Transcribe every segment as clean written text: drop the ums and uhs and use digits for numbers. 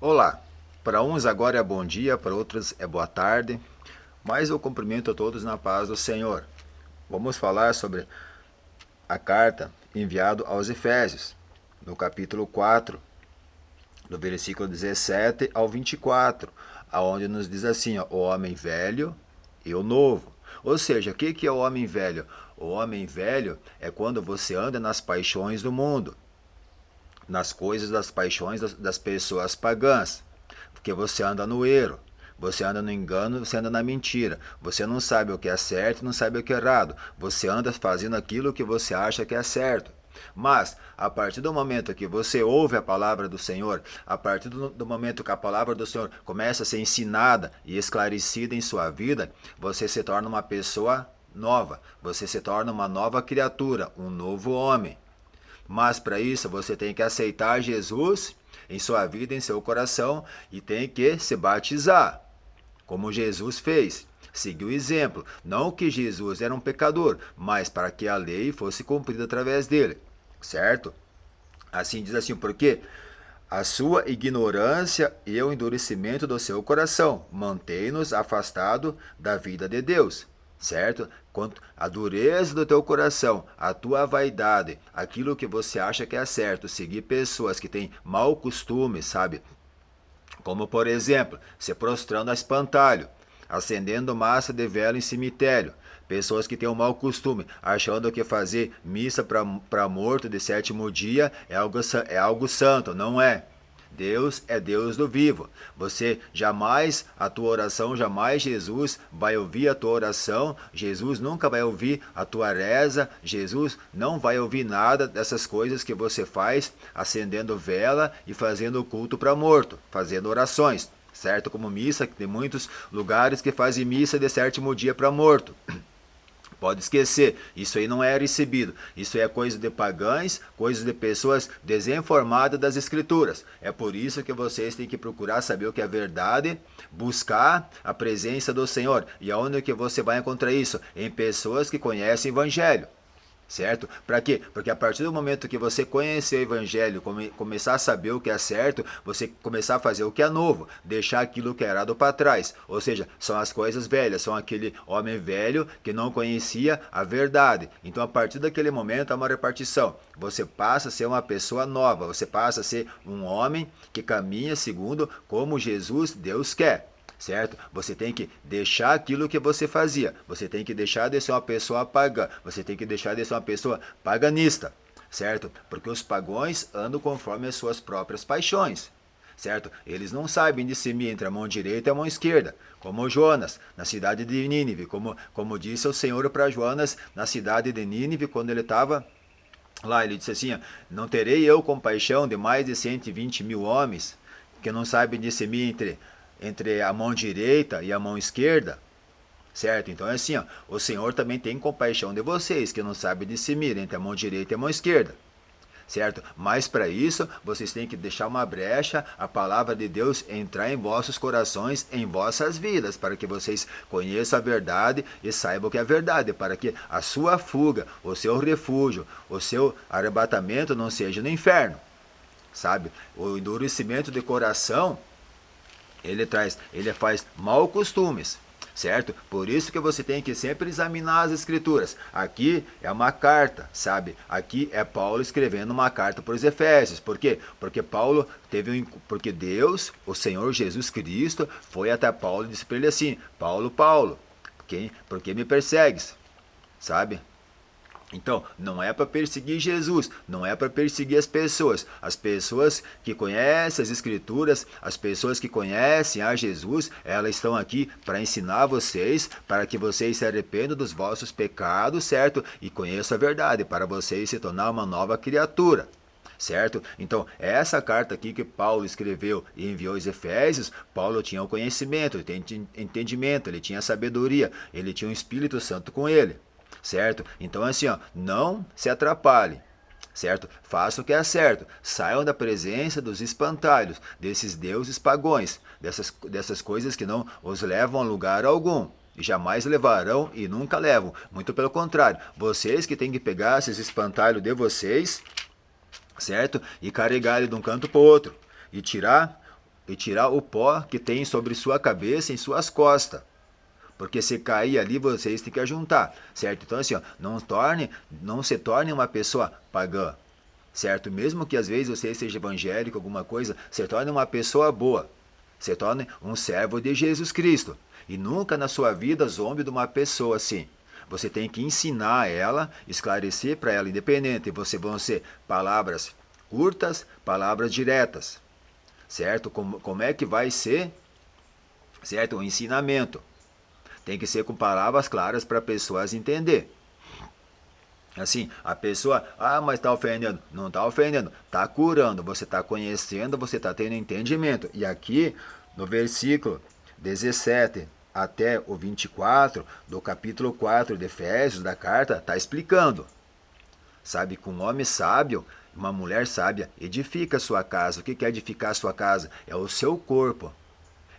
Olá, para uns agora é bom dia, para outros é boa tarde, mas eu cumprimento a todos na paz do Senhor. Vamos falar sobre a carta enviada aos Efésios, no capítulo 4, do versículo 17 ao 24, aonde nos diz assim, ó, o homem velho e o novo. Ou seja, o que é o homem velho? O homem velho é quando você anda nas paixões do mundo, nas coisas das paixões das pessoas pagãs, porque você anda no erro, você anda no engano, você anda na mentira, você não sabe o que é certo, não sabe o que é errado, você anda fazendo aquilo que você acha que é certo. Mas, a partir do momento que você ouve a palavra do Senhor, a partir do momento que a palavra do Senhor começa a ser ensinada e esclarecida em sua vida, você se torna uma pessoa nova, você se torna uma nova criatura, um novo homem. Mas para isso você tem que aceitar Jesus em sua vida, em seu coração, e tem que se batizar, como Jesus fez. Seguir o exemplo. Não que Jesus era um pecador, mas para que a lei fosse cumprida através dele. Certo? Assim diz assim, porque a sua ignorância e o endurecimento do seu coração mantém-nos afastado da vida de Deus, certo? Quanto a dureza do teu coração, a tua vaidade, aquilo que você acha que é certo, seguir pessoas que têm mau costume, sabe? Como por exemplo, se prostrando a espantalho, acendendo massa de vela em cemitério, pessoas que têm um mau costume, achando que fazer missa para morto de sétimo dia é algo santo, não é. Deus é Deus do vivo. Você jamais, a tua oração, jamais Jesus vai ouvir a tua oração, Jesus nunca vai ouvir a tua reza, Jesus não vai ouvir nada dessas coisas que você faz, acendendo vela e fazendo culto para morto, fazendo orações, certo? Como missa, que tem muitos lugares que fazem missa de sétimo dia para morto. Pode esquecer, isso aí não é recebido. Isso é coisa de pagães, coisa de pessoas desinformadas das escrituras. É por isso que vocês têm que procurar saber o que é verdade, buscar a presença do Senhor. E aonde que você vai encontrar isso? Em pessoas que conhecem o Evangelho. Certo? Para quê? Porque a partir do momento que você conhecer o Evangelho, começar a saber o que é certo, você começar a fazer o que é novo, deixar aquilo que é errado para trás. Ou seja, são as coisas velhas, são aquele homem velho que não conhecia a verdade. Então, a partir daquele momento, há uma repartição. Você passa a ser uma pessoa nova, você passa a ser um homem que caminha segundo como Jesus, Deus quer. Certo? Você tem que deixar aquilo que você fazia. Você tem que deixar de ser uma pessoa pagã. Você tem que deixar de ser uma pessoa paganista. Certo? Porque os pagões andam conforme as suas próprias paixões. Certo? Eles não sabem discernir entre a mão direita e a mão esquerda. Como Jonas, na cidade de Nínive. Como disse o Senhor para Jonas, na cidade de Nínive, quando ele estava lá, ele disse assim: não terei eu compaixão de mais de 120 mil homens que não sabem discernir entre a mão direita e a mão esquerda, certo? Então é assim, ó, o Senhor também tem compaixão de vocês que não sabem discernir entre a mão direita e a mão esquerda, certo? Mas para isso, vocês têm que deixar uma brecha, a palavra de Deus entrar em vossos corações, em vossas vidas, para que vocês conheçam a verdade e saibam o que é verdade, para que a sua fuga, o seu refúgio, o seu arrebatamento não seja no inferno, sabe? O endurecimento de coração ele faz mau costumes, certo? Por isso que você tem que sempre examinar as escrituras. Aqui é uma carta, sabe? Aqui é Paulo escrevendo uma carta para os Efésios. Por quê? Porque porque Deus, o Senhor Jesus Cristo, foi até Paulo e disse para ele assim: Paulo, Paulo, por que me persegues? Sabe? Então, não é para perseguir Jesus, não é para perseguir as pessoas. As pessoas que conhecem as Escrituras, as pessoas que conhecem a Jesus, elas estão aqui para ensinar vocês, para que vocês se arrependam dos vossos pecados, certo? E conheçam a verdade, para vocês se tornar uma nova criatura. Certo? Então, essa carta aqui que Paulo escreveu e enviou aos Efésios, Paulo tinha o conhecimento, ele tinha entendimento, ele tinha sabedoria, ele tinha o Espírito Santo com ele. Certo? Então assim, ó, não se atrapalhe, certo? Faça o que é certo. Saiam da presença dos espantalhos, desses deuses pagões, dessas coisas que não os levam a lugar algum. E jamais levarão e nunca levam. Muito pelo contrário, vocês que têm que pegar esses espantalhos de vocês, certo? E carregar ele de um canto para o outro. E tirar e tirar o pó que tem sobre sua cabeça e em suas costas. Porque se cair ali, vocês têm que ajuntar, certo? Então assim, ó, não se torne uma pessoa pagã, certo? Mesmo que às vezes você seja evangélico, alguma coisa, se torne uma pessoa boa, se torne um servo de Jesus Cristo. E nunca na sua vida zombe de uma pessoa assim. Você tem que ensinar ela, esclarecer para ela, independente. Você vão ser palavras curtas, palavras diretas, certo? Como é que vai ser, certo? O ensinamento tem que ser com palavras claras para pessoas entender. Assim, a pessoa, mas está ofendendo. Não está ofendendo, está curando. Você está conhecendo, você está tendo entendimento. E aqui, no versículo 17 até o 24, do capítulo 4 de Efésios, da carta, está explicando. Sabe, que um homem sábio, uma mulher sábia, edifica a sua casa. O que é edificar a sua casa? É o seu corpo.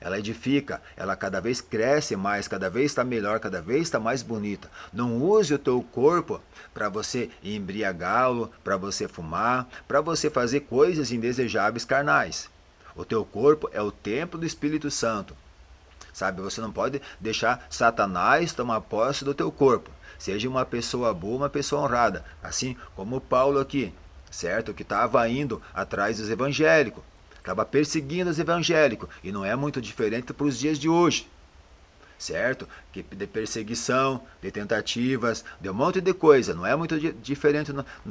Ela edifica, ela cada vez cresce mais, cada vez está melhor, cada vez está mais bonita. Não use o teu corpo para você embriagá-lo, para você fumar, para você fazer coisas indesejáveis carnais. O teu corpo é o templo do Espírito Santo. Sabe, você não pode deixar Satanás tomar posse do teu corpo. Seja uma pessoa boa, uma pessoa honrada. Assim como Paulo aqui, certo? Que estava indo atrás dos evangélicos. Estava perseguindo os evangélicos. E não é muito diferente para os dias de hoje. Certo? Que de perseguição, de tentativas, de um monte de coisa. Não é muito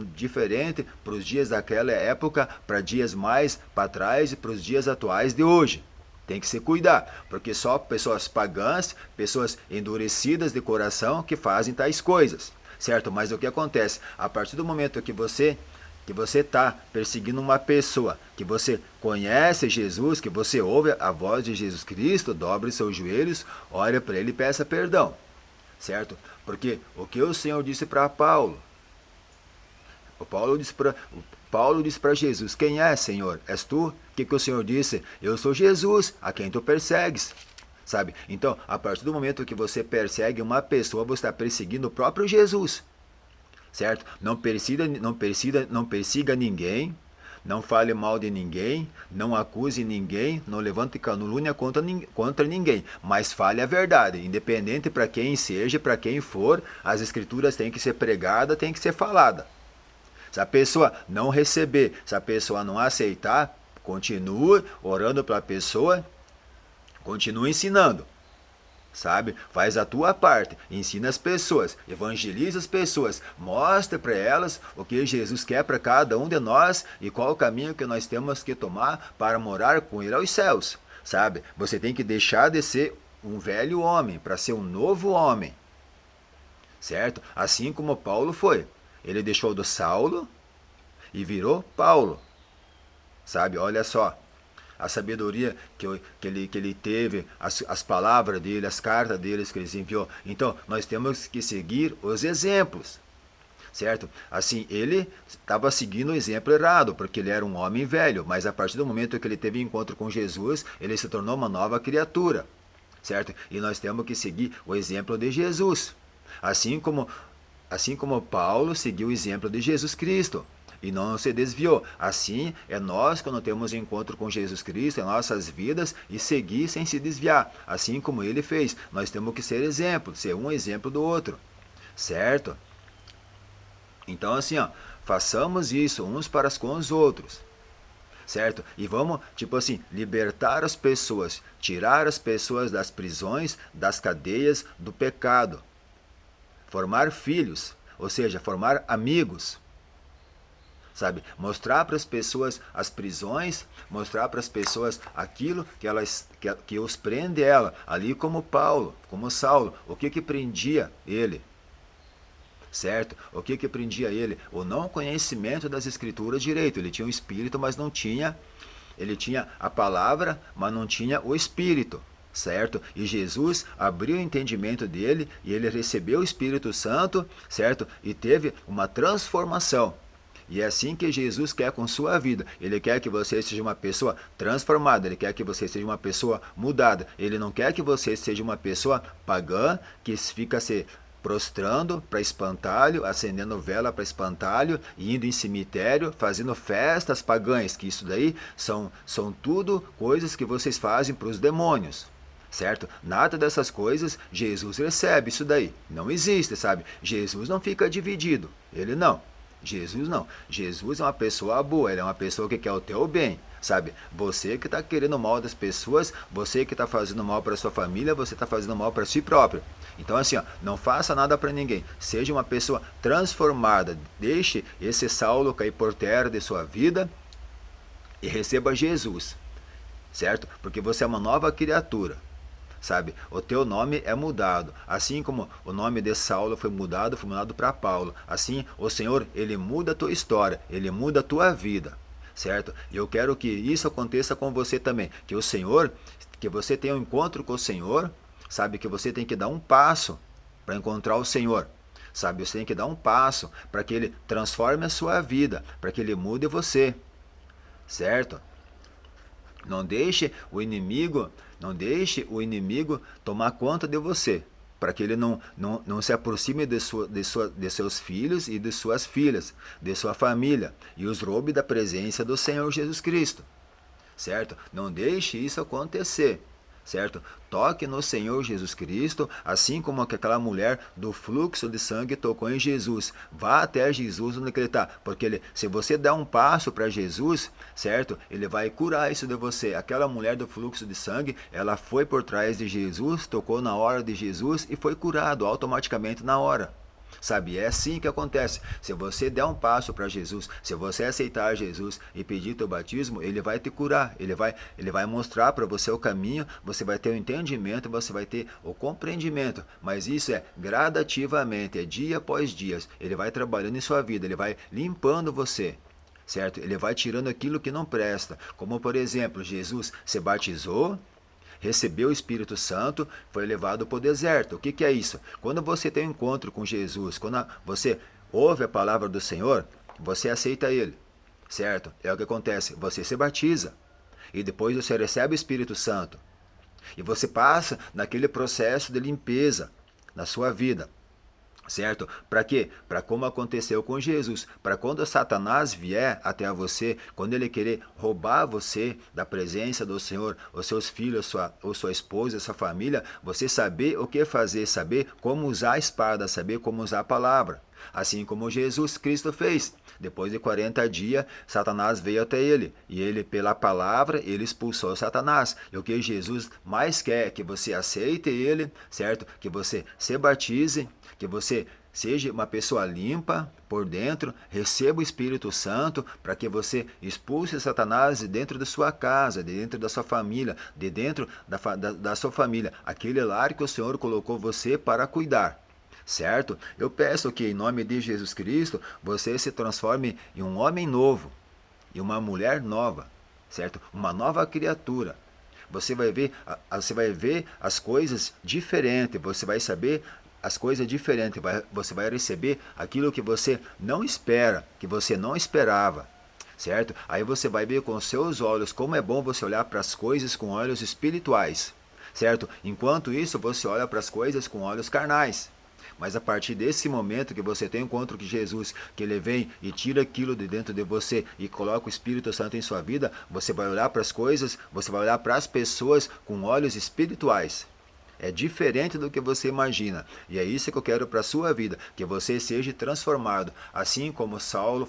diferente para os dias daquela época, para dias mais para trás e para os dias atuais de hoje. Tem que se cuidar, porque só pessoas pagãs, pessoas endurecidas de coração que fazem tais coisas. Certo? Mas o que acontece? A partir do momento que você está perseguindo uma pessoa, que você conhece Jesus, que você ouve a voz de Jesus Cristo, dobre seus joelhos, olha para ele e peça perdão, certo? Porque o que o Senhor disse para Paulo? Paulo disse para Jesus, quem é, Senhor? És tu? O que o Senhor disse? Eu sou Jesus, a quem tu persegues. Sabe? Então, a partir do momento que você persegue uma pessoa, você está perseguindo o próprio Jesus. Certo? Não persiga ninguém, não fale mal de ninguém, não acuse ninguém, não levante calúnia contra ninguém, mas fale a verdade, independente para quem seja, para quem for, as escrituras têm que ser pregadas, têm que ser faladas. Se a pessoa não receber, se a pessoa não aceitar, continue orando para a pessoa, continue ensinando. Sabe? Faz a tua parte, ensina as pessoas, evangeliza as pessoas, mostra para elas o que Jesus quer para cada um de nós e qual o caminho que nós temos que tomar para morar com ele aos céus. Sabe? Você tem que deixar de ser um velho homem para ser um novo homem. Certo? Assim como Paulo foi. Ele deixou do Saulo e virou Paulo. Sabe? Olha só. A sabedoria que ele teve, as palavras dele, as cartas deles que ele enviou. Então, nós temos que seguir os exemplos, certo? Assim, ele estava seguindo o exemplo errado, porque ele era um homem velho, mas a partir do momento que ele teve encontro com Jesus, ele se tornou uma nova criatura, certo? E nós temos que seguir o exemplo de Jesus, assim como Paulo seguiu o exemplo de Jesus Cristo. E não se desviou. Assim é nós, quando temos encontro com Jesus Cristo em nossas vidas, e seguir sem se desviar. Assim como ele fez. Nós temos que ser exemplo, ser um exemplo do outro. Certo? Então assim, ó, façamos isso uns para com os outros. Certo? E vamos, tipo assim, libertar as pessoas, tirar as pessoas das prisões, das cadeias, do pecado. Formar filhos, ou seja, formar amigos. Sabe, mostrar para as pessoas as prisões, mostrar para as pessoas aquilo que os prende ela, ali como Paulo, como Saulo, o que prendia ele, certo? O que prendia ele? O não conhecimento das escrituras direito. Ele tinha o espírito, mas não tinha, ele tinha a palavra, mas não tinha o espírito, certo? E Jesus abriu o entendimento dele e ele recebeu o Espírito Santo, certo? E teve uma transformação. E é assim que Jesus quer com sua vida. Ele quer que você seja uma pessoa transformada. Ele quer que você seja uma pessoa mudada. Ele não quer que você seja uma pessoa pagã que fica se prostrando para espantalho, acendendo vela para espantalho, indo em cemitério, fazendo festas pagãs, que isso daí são tudo coisas que vocês fazem para os demônios. Certo? Nada dessas coisas Jesus recebe isso daí. Não existe, sabe? Jesus não fica dividido. Ele não. Jesus não. Jesus é uma pessoa boa, ele é uma pessoa que quer o teu bem, sabe? Você que está querendo mal das pessoas, você que está fazendo mal para sua família, você está fazendo mal para si próprio. Então assim, ó, não faça nada para ninguém. Seja uma pessoa transformada. Deixe esse Saulo cair por terra de sua vida e receba Jesus, certo? Porque você é uma nova criatura. Sabe, o teu nome é mudado, assim como o nome de Saulo foi mudado para Paulo. Assim, o Senhor, ele muda a tua história, ele muda a tua vida, certo? E eu quero que isso aconteça com você também, que o Senhor, que você tenha um encontro com o Senhor, sabe, que você tem que dar um passo para encontrar o Senhor. Sabe, você tem que dar um passo para que ele transforme a sua vida, para que ele mude você, certo? Não deixe o inimigo tomar conta de você, para que ele não se aproxime de seus filhos e de suas filhas, de sua família, e os roube da presença do Senhor Jesus Cristo, certo? Não deixe isso acontecer, certo? Toque no Senhor Jesus Cristo, assim como aquela mulher do fluxo de sangue tocou em Jesus. Vá até Jesus onde ele está, porque se você der um passo para Jesus, certo? Ele vai curar isso de você. Aquela mulher do fluxo de sangue, ela foi por trás de Jesus, tocou na hora de Jesus e foi curado automaticamente na hora. Sabe, é assim que acontece. Se você der um passo para Jesus, se você aceitar Jesus e pedir teu batismo, ele vai te curar, ele vai mostrar para você o caminho, você vai ter o entendimento, você vai ter o compreendimento, mas isso é gradativamente, é dia após dia, ele vai trabalhando em sua vida, ele vai limpando você, certo? Ele vai tirando aquilo que não presta, como por exemplo, Jesus se batizou, recebeu o Espírito Santo, foi levado para o deserto. O que é isso? Quando você tem um encontro com Jesus, quando você ouve a palavra do Senhor, você aceita Ele, certo? É o que acontece, você se batiza, e depois você recebe o Espírito Santo, e você passa naquele processo de limpeza na sua vida. Certo? Para quê? Para como aconteceu com Jesus. Para quando Satanás vier até você, quando ele querer roubar você da presença do Senhor, os seus filhos, sua esposa, sua família, você saber o que fazer, saber como usar a espada, saber como usar a palavra. Assim como Jesus Cristo fez. Depois de 40 dias, Satanás veio até ele. E ele, pela palavra, ele expulsou Satanás. E o que Jesus mais quer é que você aceite ele, certo? Que você se batize, que você seja uma pessoa limpa por dentro, receba o Espírito Santo para que você expulse Satanás de dentro da sua casa, de dentro da sua família, de dentro da sua família, aquele lar que o Senhor colocou você para cuidar. Certo? Eu peço que, em nome de Jesus Cristo, você se transforme em um homem novo, em uma mulher nova, certo? Uma nova criatura. Você vai ver as coisas diferentes, você vai saber as coisas diferentes, você vai receber aquilo que você não espera, que você não esperava, certo? Aí você vai ver com os seus olhos como é bom você olhar para as coisas com olhos espirituais, certo? Enquanto isso, você olha para as coisas com olhos carnais. Mas a partir desse momento que você tem um encontro com Jesus, que ele vem e tira aquilo de dentro de você e coloca o Espírito Santo em sua vida, você vai olhar para as coisas, você vai olhar para as pessoas com olhos espirituais. É diferente do que você imagina. E é isso que eu quero para a sua vida, que você seja transformado. Assim como Saulo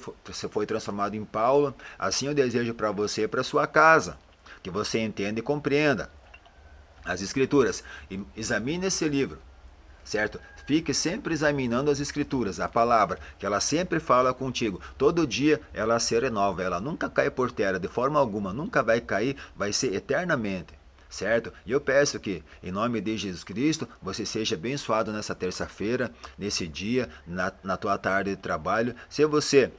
foi transformado em Paulo, assim eu desejo para você e para sua casa, que você entenda e compreenda as Escrituras. E examine esse livro, certo? Fique sempre examinando as Escrituras, a palavra, que ela sempre fala contigo. Todo dia ela se renova, ela nunca cai por terra, de forma alguma, nunca vai cair, vai ser eternamente. Certo? E eu peço que, em nome de Jesus Cristo, você seja abençoado nessa terça-feira, nesse dia, na tua tarde de trabalho. Se você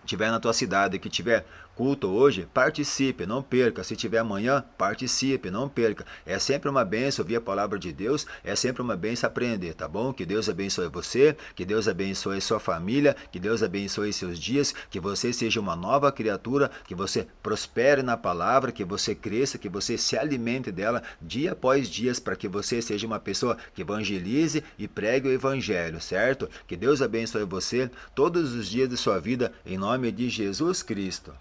estiver na tua cidade, que estiver culto hoje, participe, não perca. Se tiver amanhã, participe, não perca. É sempre uma bênção ouvir a palavra de Deus, é sempre uma bênção aprender, tá bom? Que Deus abençoe você, que Deus abençoe sua família, que Deus abençoe seus dias, que você seja uma nova criatura, que você prospere na palavra, que você cresça, que você se alimente dela dia após dia, para que você seja uma pessoa que evangelize e pregue o evangelho, certo? Que Deus abençoe você todos os dias de sua vida, em nome de Jesus Cristo.